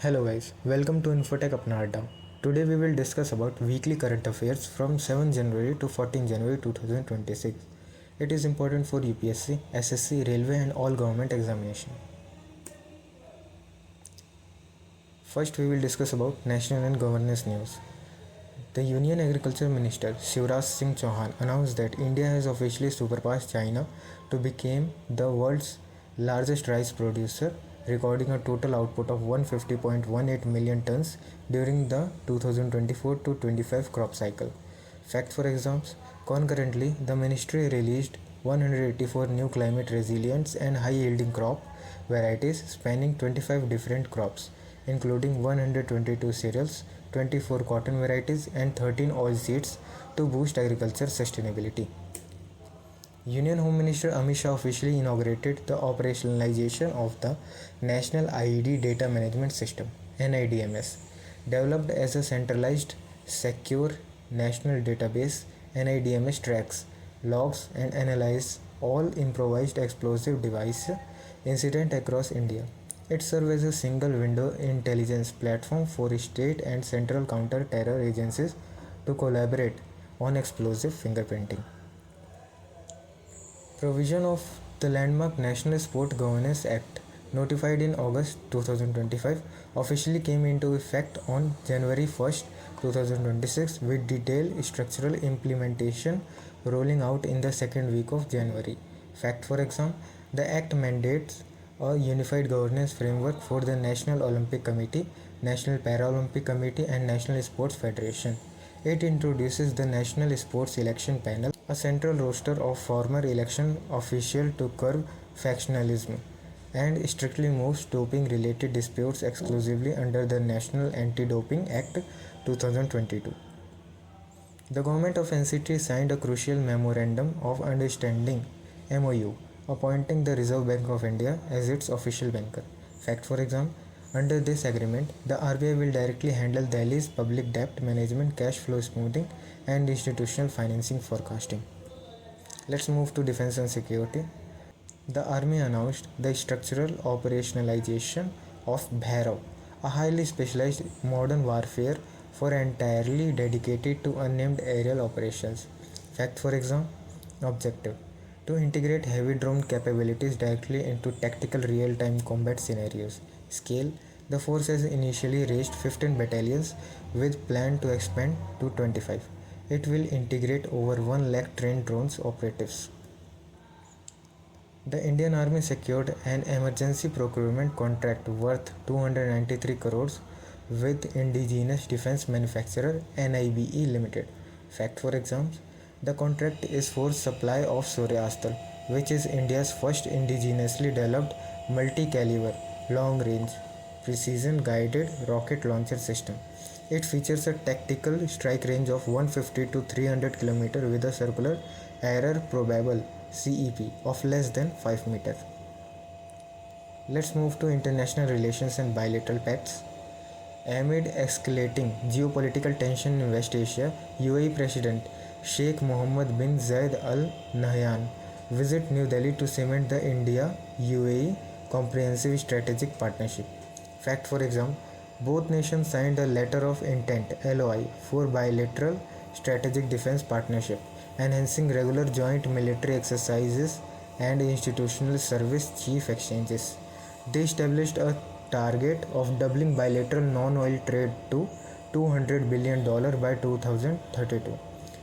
Hello guys, welcome to Infotech Apna Adda. Today we will discuss about weekly current affairs from 7 January to 14 January 2026. It is important for UPSC, SSC, Railway and all government examination. First we will discuss about national and governance news. The Union Agriculture Minister Shivraj Singh Chauhan announced that India has officially surpassed China to become the world's largest rice producer, recording a total output of 150.18 million tons during the 2024-25 crop cycle. Fact for exams: concurrently, the ministry released 184 new climate resilient and high yielding crop varieties spanning 25 different crops, including 122 cereals, 24 cotton varieties, and 13 oilseeds to boost agriculture sustainability. Union Home Minister Amit Shah officially inaugurated the operationalization of the National IED Data Management System (NIDMS). Developed as a centralized, secure national database, NIDMS tracks, logs, and analyzes all improvised explosive device incidents across India. It serves as a single window intelligence platform for state and central counter-terror agencies to collaborate on explosive fingerprinting. Provision of the landmark National Sport Governance Act, notified in August 2025, officially came into effect on January 1, 2026, with detailed structural implementation rolling out in the second week of January. Fact for exam: the Act mandates a unified governance framework for the National Olympic Committee, National Paralympic Committee, and National Sports Federation. It introduces the National Sports Election Panel, a central roster of former election officials to curb factionalism, and strictly moves doping-related disputes exclusively under the National Anti-Doping Act 2022. The government of NCT signed a crucial Memorandum of Understanding (MOU) appointing the Reserve Bank of India as its official banker. Fact for exam: under this agreement, the RBI will directly handle Delhi's public debt management, cash flow smoothing, and institutional financing forecasting. Let's move to defense and security. The army announced the structural operationalization of Bhairav, a highly specialized modern warfare for entirely dedicated to unmanned aerial operations. Fact for exam: objective: to integrate heavy drone capabilities directly into tactical real-time combat scenarios. Scale: the force has initially reached 15 battalions with plan to expand to 25. It will integrate over 1 lakh trained drones operatives. The Indian Army secured an emergency procurement contract worth 293 crores with indigenous defense manufacturer NIBE Limited. Fact for exams: the contract is for supply of Suryastra, which is India's first indigenously developed multi-caliber, long-range, precision-guided rocket launcher system. It features a tactical strike range of 150 to 300 km with a circular error probable (CEP) of less than 5 meters. Let's move to international relations and bilateral pacts. Amid escalating geopolitical tension in West Asia, UAE President Sheikh Mohammed bin Zayed Al Nahyan visit New Delhi to cement the India-UAE Comprehensive Strategic Partnership. Fact for exam: both nations signed a letter of intent (LOI) for bilateral strategic defense partnership, enhancing regular joint military exercises and institutional service chief exchanges. They established a target of doubling bilateral non-oil trade to $200 billion by 2032.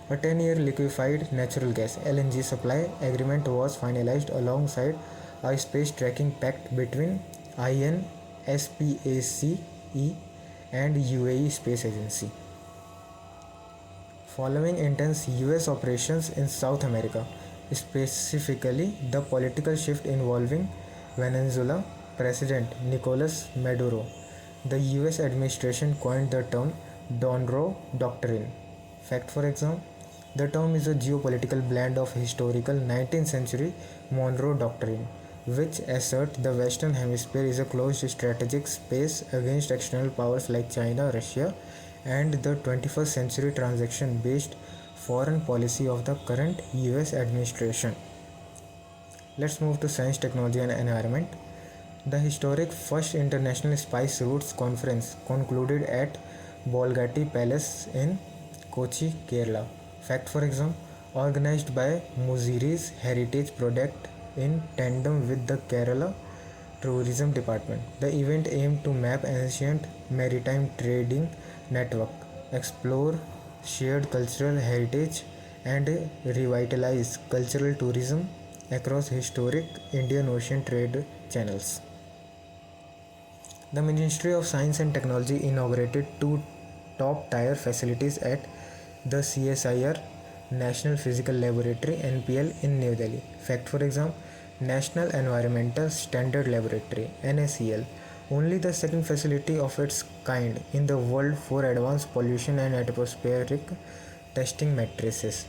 A 10-year liquefied natural gas (LNG) supply agreement was finalized alongside a space tracking pact between INSPACE and UAE Space Agency. Following intense US operations in South America, specifically the political shift involving Venezuela President Nicolas Maduro, the US administration coined the term Monroe Doctrine. Fact for exam: the term is a geopolitical blend of historical 19th century Monroe Doctrine, which asserts the Western Hemisphere is a closed strategic space against external powers like China, Russia, and the 21st century transaction-based foreign policy of the current US administration. Let's move to science, technology, and environment. The historic first International Spice Routes Conference concluded at Bolgatti Palace in Kochi, Kerala. Fact for exam, organized by Muziri's Heritage Project in tandem with the Kerala Tourism Department. The event aimed to map ancient maritime trading network, explore shared cultural heritage, and revitalize cultural tourism across historic Indian Ocean trade channels. The Ministry of Science and Technology inaugurated two top-tier facilities at the CSIR National Physical Laboratory (NPL) in New Delhi. Fact for exam, National Environmental Standard Laboratory (NACL), only the second facility of its kind in the world for advanced pollution and atmospheric testing matrices.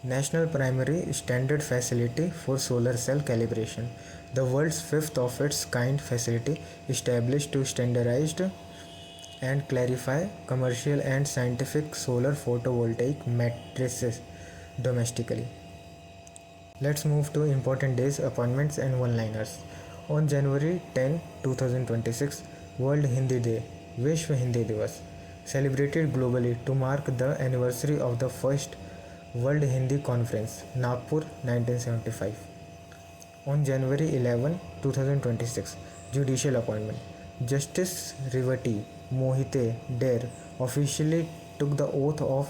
National Primary Standard Facility for Solar Cell Calibration, the world's fifth of its kind facility established to standardize and clarify commercial and scientific solar photovoltaic matrices domestically. Let's move to important days, appointments, and one-liners. On January 10, 2026, World Hindi Day, Vishwa Hindi Divas, celebrated globally to mark the anniversary of the first World Hindi Conference, Nagpur, 1975. On January 11, 2026, Judicial Appointment. Justice Revati Mohite Dare officially took the oath of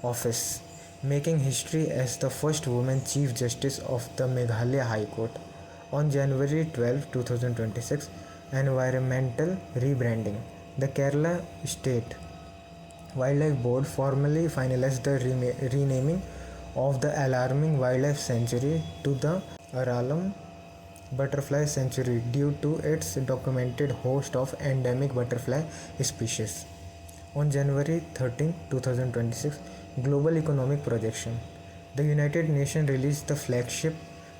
office, making history as the first woman Chief Justice of the Meghalaya High Court. On January 12, 2026, Environmental Rebranding. The Kerala State Wildlife Board formally finalized the renaming of the alarming wildlife sanctuary to the Aralam Butterfly Sanctuary due to its documented host of endemic butterfly species. On January 13, 2026, Global Economic Projection. The United Nations released the flagship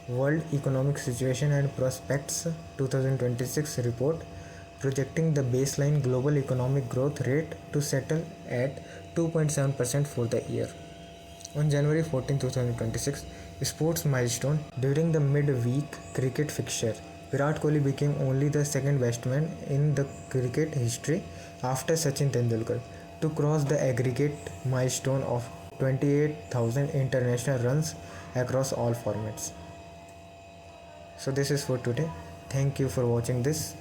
World Economic Situation and Prospects 2026 report, projecting the baseline global economic growth rate to settle at 2.7% for the year. On January 14, 2026, sports milestone. During the mid-week cricket fixture, Virat Kohli became only the second batsman in the cricket history after Sachin Tendulkar to cross the aggregate milestone of 28,000 international runs across all formats. So this is for today. Thank you for watching this.